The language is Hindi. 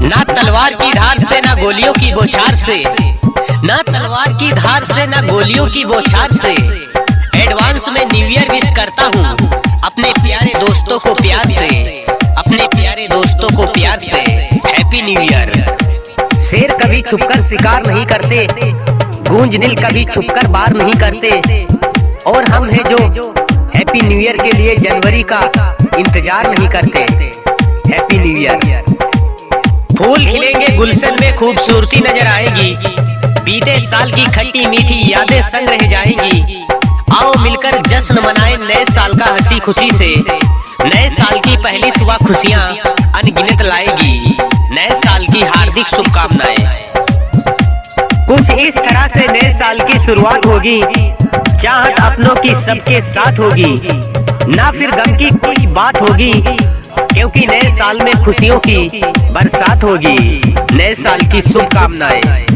ना तलवार की धार से ना गोलियों की बौछार से, ना तलवार की धार से ना गोलियों की बौछार से। एडवांस में न्यू ईयर विश करता हूँ अपने प्यारे दोस्तों को प्यार से, अपने प्यारे दोस्तों को प्यार से। Happy new year. शेर कभी छुपकर शिकार नहीं करते, गूंज दिल कभी छुपकर बार नहीं करते, और हम हैं जो हैप्पी न्यू ईयर के लिए जनवरी का इंतजार नहीं करते। Happy new year. फूल खिलेंगे गुलशन में खूबसूरती नजर आएगी, बीते साल की खट्टी मीठी यादें संग रह जाएंगी। आओ मिलकर जश्न मनाएं नए साल का हंसी खुशी से, नए साल की पहली सुबह खुशियां अनगिनत लाएगी। नए साल की हार्दिक शुभकामनाएं। कुछ इस तरह से नए साल की शुरुआत होगी, चाहत अपनों की सबके साथ होगी, ना फिर गम की कोई बात होगी, क्योंकि नए साल में खुशियों की बरसात होगी। नए साल की शुभकामनाएं।